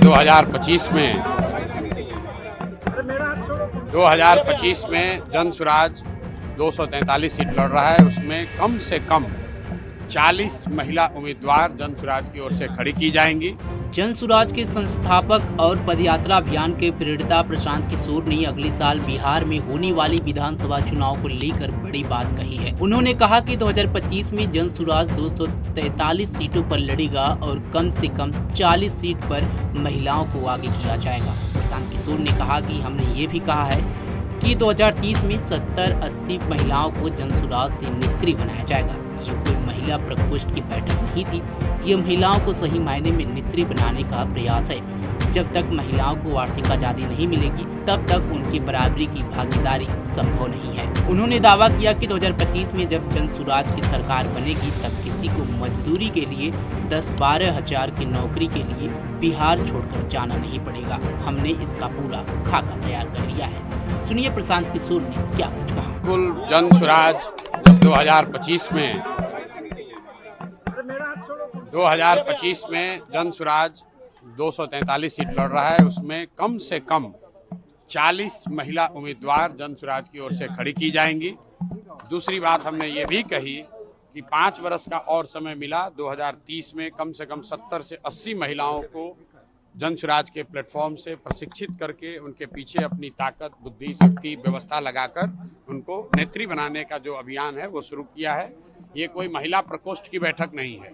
2025 में जन स्वराज 243 सीट लड़ रहा है। उसमें कम से कम 40 महिला उम्मीदवार जन स्वराज की ओर से खड़ी की जाएंगी। जन स्वराज के संस्थापक और पदयात्रा अभियान के प्रेरता प्रशांत किशोर ने अगले साल बिहार में होने वाली विधानसभा चुनाव को लेकर बड़ी बात कही है। उन्होंने कहा कि 2025 में जन स्वराज 243 सीटों पर लड़ेगा और कम से कम 40 सीट पर महिलाओं को आगे किया जाएगा। प्रशांत किशोर ने कहा कि हमने ये भी कहा है कि 2030 में 70-80 महिलाओं को जन स्वराज से नेत्री बनाया जाएगा। ये कोई महिला प्रकोष्ठ की बैठक नहीं थी, ये महिलाओं को सही मायने में नेत्री बनाने का प्रयास है। जब तक महिलाओं को आर्थिक आज़ादी नहीं मिलेगी तब तक उनकी बराबरी की भागीदारी संभव नहीं है। उन्होंने दावा किया कि 2025 में जब जन स्वराज की सरकार बनेगी तब किसी को मजदूरी के लिए 10-12 हजार की नौकरी के लिए बिहार छोड़कर जाना नहीं पड़ेगा। हमने इसका पूरा खाका तैयार कर लिया है। सुनिए प्रशांत किशोर ने क्या कुछ कहा। कुल जन स्वराज जब 2025 में जन स्वराज 243 सीट लड़ रहा है। उसमें कम से कम 40 महिला उम्मीदवार जन स्वराज की ओर से खड़ी की जाएंगी। दूसरी बात हमने ये भी कही कि 5 वर्ष का और समय मिला। 2030 में कम से कम 70 से 80 महिलाओं को जन स्वराज के प्लेटफॉर्म से प्रशिक्षित करके उनके पीछे अपनी ताकत, बुद्धि, शक्ति, व्यवस्था लगाकर उनको नेत्री बनाने का जो अभियान है वो शुरू किया है। ये कोई महिला प्रकोष्ठ की बैठक नहीं है,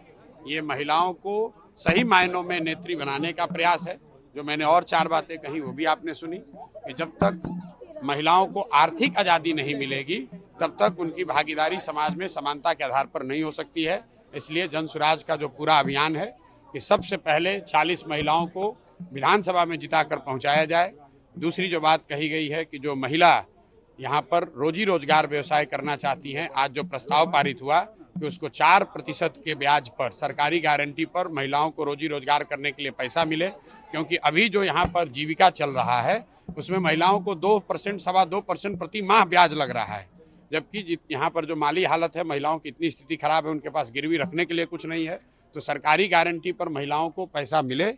ये महिलाओं को सही मायनों में नेत्री बनाने का प्रयास है। जो मैंने और 4 बातें कही वो भी आपने सुनी कि जब तक महिलाओं को आर्थिक आज़ादी नहीं मिलेगी तब तक उनकी भागीदारी समाज में समानता के आधार पर नहीं हो सकती है। इसलिए जन स्वराज का जो पूरा अभियान है कि सबसे पहले 40 महिलाओं को विधानसभा में जिताकर पहुंचाया जाए। दूसरी जो बात कही गई है कि जो महिला यहाँ पर रोजी रोजगार व्यवसाय करना चाहती हैं, आज जो प्रस्ताव पारित हुआ कि उसको 4% के ब्याज पर सरकारी गारंटी पर महिलाओं को रोजी रोजगार करने के लिए पैसा मिले। क्योंकि अभी जो यहाँ पर जीविका चल रहा है उसमें महिलाओं को 2%, 2.25% प्रति माह ब्याज लग रहा है। जबकि यहाँ पर जो माली हालत है, महिलाओं की इतनी स्थिति खराब है, उनके पास गिरवी रखने के लिए कुछ नहीं है। तो सरकारी गारंटी पर महिलाओं को पैसा मिले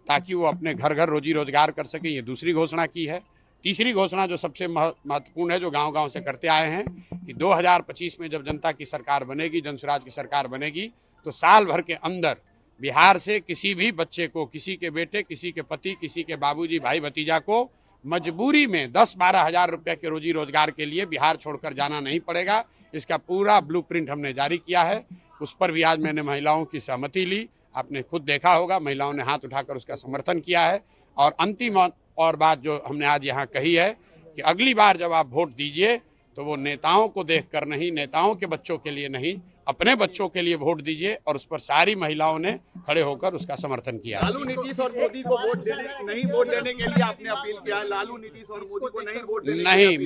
ताकि वो अपने घर घर रोजी रोजगार कर सके। ये दूसरी घोषणा की है। तीसरी घोषणा जो सबसे महत्वपूर्ण है, जो गांव-गांव से करते आए हैं कि 2025 में जब जनता की सरकार बनेगी, जन स्वराज की सरकार बनेगी, तो साल भर के अंदर बिहार से किसी भी बच्चे को, किसी के बेटे, किसी के पति, किसी के बाबूजी, भाई भतीजा को मजबूरी में 10-12 हजार रुपये के रोजी रोजगार के लिए बिहार छोड़कर जाना नहीं पड़ेगा। इसका पूरा ब्लूप्रिंट हमने जारी किया है। उस पर भी आज मैंने महिलाओं की सहमति ली। आपने खुद देखा होगा, महिलाओं ने हाथ उठाकर उसका समर्थन किया है। और अंतिम और बात जो हमने आज यहाँ कही है कि अगली बार जब आप वोट दीजिए तो वो नेताओं को देखकर नहीं, नेताओं के बच्चों के लिए नहीं, अपने बच्चों के लिए वोट दीजिए। और उस पर सारी महिलाओं ने खड़े होकर उसका समर्थन किया। लालू नीतीश और मोदी को वोट देने के लिए आपने अपील किया है। लालू नीतीश और मोदी को नहीं वोट देने नहीं,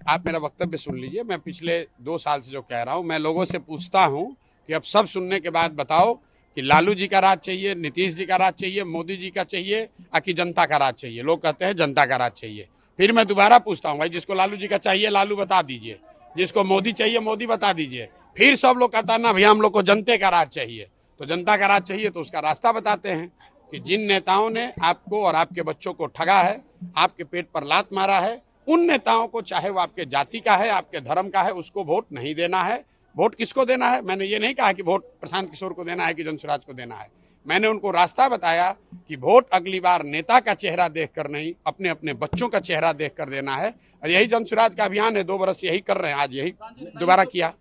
आप मेरा वक्तव्य सुन लीजिए। मैं पिछले 2 साल से जो कह रहा हूँ, मैं लोगों से पूछता हूँ कि अब सब सुनने के बाद बताओ कि लालू जी का राज चाहिए, नीतीश जी का राज चाहिए, मोदी जी का चाहिए, या कि जनता का राज चाहिए। लोग कहते हैं जनता का राज चाहिए। फिर मैं दोबारा पूछता हूँ, भाई जिसको लालू जी का चाहिए लालू बता दीजिए, जिसको मोदी चाहिए मोदी बता दीजिए। फिर सब लोग कहता ना भैया हम लोग को जनता का राज चाहिए। तो जनता का राज चाहिए तो उसका रास्ता बताते हैं कि जिन नेताओं ने आपको और आपके बच्चों को ठगा है, आपके पेट पर लात मारा है, उन नेताओं को, चाहे वो आपके जाति का है, आपके धर्म का है, उसको वोट नहीं देना है। वोट किसको देना है? मैंने ये नहीं कहा कि वोट प्रशांत किशोर को देना है कि जन स्वराज को देना है। मैंने उनको रास्ता बताया कि वोट अगली बार नेता का चेहरा देखकर नहीं, अपने अपने बच्चों का चेहरा देखकर देना है। और यही जन स्वराज का अभियान है। 2 बरस यही कर रहे हैं, आज यही दोबारा किया।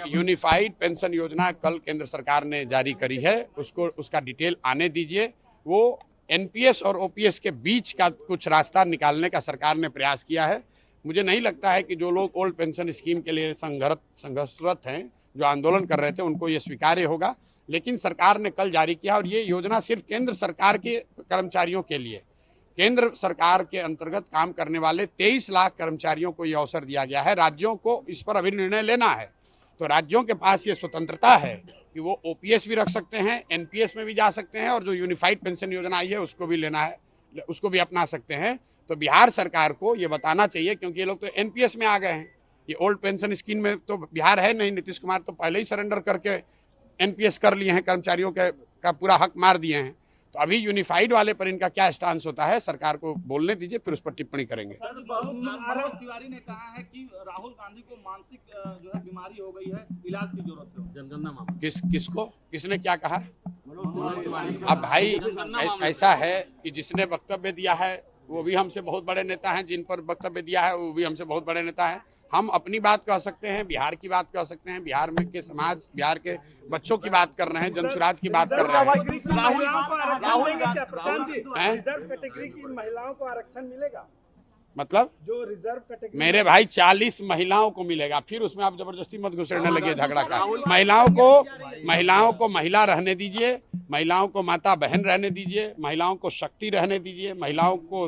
यूनिफाइड पेंशन योजना कल केंद्र सरकार ने जारी करी है, उसका डिटेल आने दीजिए। वो एनपीएस और ओपीएस के बीच का कुछ रास्ता निकालने का सरकार ने प्रयास किया है। मुझे नहीं लगता है कि जो लोग ओल्ड पेंशन स्कीम के लिए संघर्षरत हैं, जो आंदोलन कर रहे थे, उनको ये स्वीकार्य होगा। लेकिन सरकार ने कल जारी किया और ये योजना सिर्फ केंद्र सरकार के कर्मचारियों के लिए, केंद्र सरकार के अंतर्गत काम करने वाले 23 लाख कर्मचारियों को ये अवसर दिया गया है। राज्यों को इस पर अभी निर्णय लेना है। तो राज्यों के पास ये स्वतंत्रता है कि वो ओपीएस भी रख सकते हैं, एनपीएस में भी जा सकते हैं, और जो यूनिफाइड पेंशन योजना आई है उसको भी लेना है, उसको भी अपना सकते हैं। तो बिहार सरकार को ये बताना चाहिए, क्योंकि ये लोग तो एनपीएस में आ गए हैं। ये ओल्ड पेंशन स्कीम में तो बिहार है नहीं। नीतीश कुमार तो पहले ही सरेंडर करके एनपीएस कर लिए हैं, कर्मचारियों का पूरा हक मार दिए हैं। तो अभी यूनिफाइड वाले पर इनका क्या स्टांस होता है, सरकार को बोलने दीजिए, फिर उस पर टिप्पणी करेंगे। मनोज तिवारी ने कहा है कि राहुल गांधी को मानसिक जो है बीमारी हो गई है, इलाज की जरूरत है। जनगणना मामला किसको किसने क्या कहा? अब भाई ऐसा है कि जिसने वक्तव्य दिया है वो भी हमसे बहुत बड़े नेता हैं, जिन पर वक्तव्य दिया है वो भी हमसे बहुत बड़े नेता हैं। हम अपनी बात कह सकते हैं, बिहार की बात कह सकते हैं, बिहार में के समाज, बिहार के बच्चों की बात कर रहे हैं, जनसुराज की बात कर रहे हैं। रिजर्व कैटेगरी की महिलाओं को आरक्षण मिलेगा? मतलब जो रिजर्व कैटेगरी मेरे भाई 40 महिलाओं को मिलेगा, फिर उसमें आप जबरदस्ती मत घुसेड़ने लगे झगड़ा का। महिलाओं को महिला रहने दीजिए, महिलाओं को माता बहन रहने दीजिए, महिलाओं को शक्ति रहने दीजिए, महिलाओं को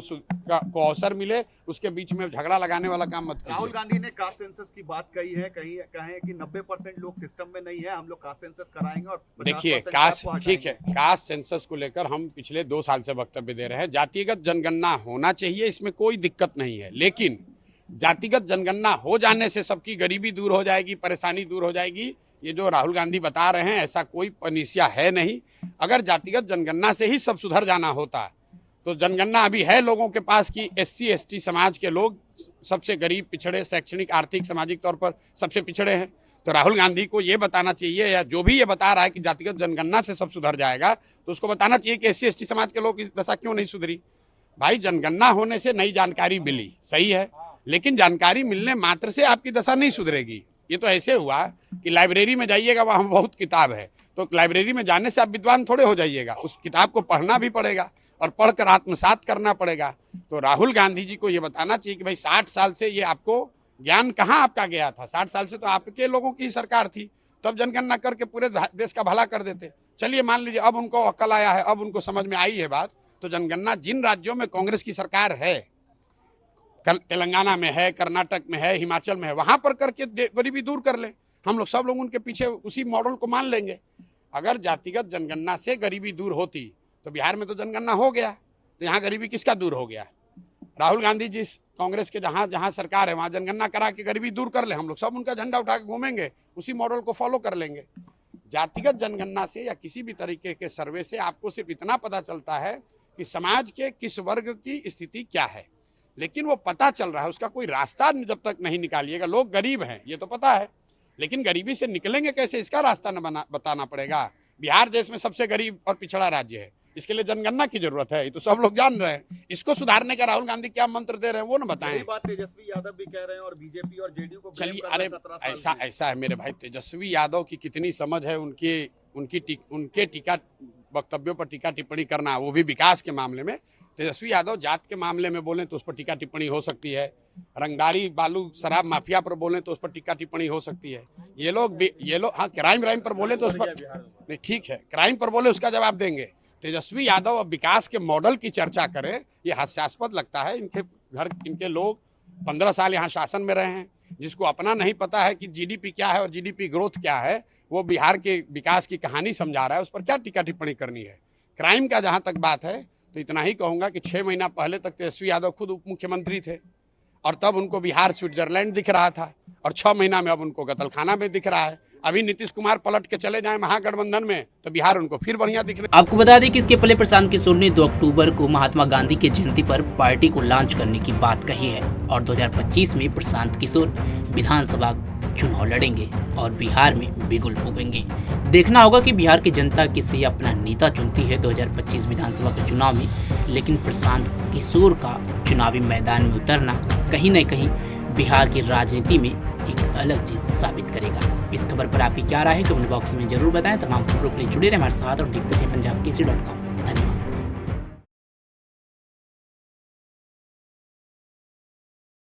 अवसर मिले, उसके बीच में झगड़ा लगाने वाला काम मत राहुल कीजिए। गांधी ने कास्ट सेंसस की बात कही है, कहे कि 90% लोग सिस्टम में नहीं है, हम लोग कास्ट सेंसस कराएंगे और 50% देखिए कास्ट, ठीक है, कास्ट सेंसस को लेकर हम पिछले 2 साल से वक्तव्य दे रहे हैं। जातिगत जनगणना होना चाहिए, इसमें कोई दिक्कत नहीं है, लेकिन जातिगत जनगणना हो जाने से सबकी गरीबी दूर हो जाएगी, परेशानी दूर हो जाएगी, ये जो राहुल गांधी बता रहे हैं ऐसा कोई पनिसिया है नहीं। अगर जातिगत जनगणना से ही सब सुधर जाना होता तो जनगणना अभी है लोगों के पास कि SC ST समाज के लोग सबसे गरीब, पिछड़े, शैक्षणिक, आर्थिक, सामाजिक तौर पर सबसे पिछड़े हैं। तो राहुल गांधी को ये बताना चाहिए, या जो भी ये बता रहा है कि जातिगत जनगणना से सब सुधर जाएगा, तो उसको बताना चाहिए कि SC ST समाज के लोग की दशा क्यों नहीं सुधरी। भाई जनगणना होने से नई जानकारी मिली, सही है, लेकिन जानकारी मिलने मात्र से आपकी दशा नहीं सुधरेगी। ये तो ऐसे हुआ कि लाइब्रेरी में जाइएगा, वहाँ बहुत किताब है, तो लाइब्रेरी में जाने से आप विद्वान थोड़े हो जाइएगा, उस किताब को पढ़ना भी पड़ेगा और पढ़कर आत्मसात करना पड़ेगा। तो राहुल गांधी जी को ये बताना चाहिए कि भाई 60 साल से ये आपको ज्ञान कहाँ आपका गया था? 60 साल से तो आपके लोगों की सरकार थी, तब जनगणना करके पूरे देश का भला कर देते। चलिए मान लीजिए अब उनको अक्ल आया है, अब उनको समझ में आई है बात, तो जनगणना जिन राज्यों में कांग्रेस की सरकार है, तेलंगाना में है, कर्नाटक में है, हिमाचल में है, वहां पर करके गरीबी दूर कर ले। हम लोग सब लोग उनके पीछे उसी मॉडल को मान लेंगे। अगर जातिगत जनगणना से गरीबी दूर होती तो बिहार में तो जनगणना हो गया, तो यहाँ गरीबी किसका दूर हो गया? राहुल गांधी जिस कांग्रेस के जहाँ जहाँ सरकार है वहाँ जनगणना करा के गरीबी दूर कर ले, हम लोग सब उनका झंडा उठा के घूमेंगे, उसी मॉडल को फॉलो कर लेंगे। जातिगत जनगणना से या किसी भी तरीके के सर्वे से आपको सिर्फ इतना पता चलता है कि समाज के किस वर्ग की स्थिति क्या है, लेकिन वो पता चल रहा है, उसका कोई रास्ता जब तक नहीं निकालिएगा। लोग गरीब हैं ये तो पता है, लेकिन गरीबी से निकलेंगे कैसे, इसका रास्ता न बताना पड़ेगा। बिहार देश में सबसे गरीब और पिछड़ा राज्य है, इसके लिए जनगणना की जरूरत है, ये तो सब लोग जान रहे हैं। इसको सुधारने का राहुल गांधी क्या मंत्र दे रहे हैं वो ना बताएं। बात तेजस्वी यादव भी कह रहे हैं और बीजेपी और जेडीयू को चलिए, अरे ऐसा है मेरे भाई, तेजस्वी यादव की कितनी समझ है, उनके टीका वक्तव्यों पर टीका टिप्पणी करना, वो भी विकास के मामले में। तेजस्वी यादव जात के मामले में बोलें तो उस पर टीका टिप्पणी हो सकती है, रंगदारी बालू शराब माफिया पर बोलें तो उस पर टीका टिप्पणी हो सकती है। ये लोग हाँ क्राइम पर बोले तो उस पर नहीं, ठीक है, क्राइम पर बोले उसका जवाब देंगे। तेजस्वी यादव अब विकास के मॉडल की चर्चा करें, ये हास्यास्पद लगता है। इनके लोग 15 साल यहाँ शासन में रहे हैं, जिसको अपना नहीं पता है कि GDP क्या है और GDP ग्रोथ क्या है, वो बिहार के विकास की कहानी समझा रहा है, उस पर क्या टीका टिप्पणी करनी है। क्राइम का जहाँ तक बात है तो इतना ही कहूँगा कि 6 महीना पहले तक तेजस्वी यादव खुद उप मुख्यमंत्री थे और तब उनको बिहार स्विट्जरलैंड दिख रहा था, और 6 महीना में अब उनको कत्लखाना में दिख रहा है। अभी नीतीश कुमार पलट के चले जाएं महागठबंधन में तो बिहार उनको फिर बढ़िया दिख रहा है। आपको बता दें कि इसके पहले प्रशांत किशोर ने 2 अक्टूबर को महात्मा गांधी की जयंती पर पार्टी को लॉन्च करने की बात कही है और 2025 में प्रशांत किशोर विधानसभा चुनाव लड़ेंगे और बिहार में बिगुल फूकेंगे। देखना होगा कि बिहार की जनता किसे अपना नेता चुनती है 2025 विधानसभा के चुनाव में, लेकिन प्रशांत किशोर का चुनावी मैदान में उतरना कहीं न कहीं बिहार की राजनीति में एक अलग चीज साबित करेगा। इस खबर पर आपकी क्या राय है कमेंट बॉक्स में जरूर बताएं। तमाम खबरों के लिए जुड़े रहें हमारे साथ और देखते रहें पंजाब केसरी.com।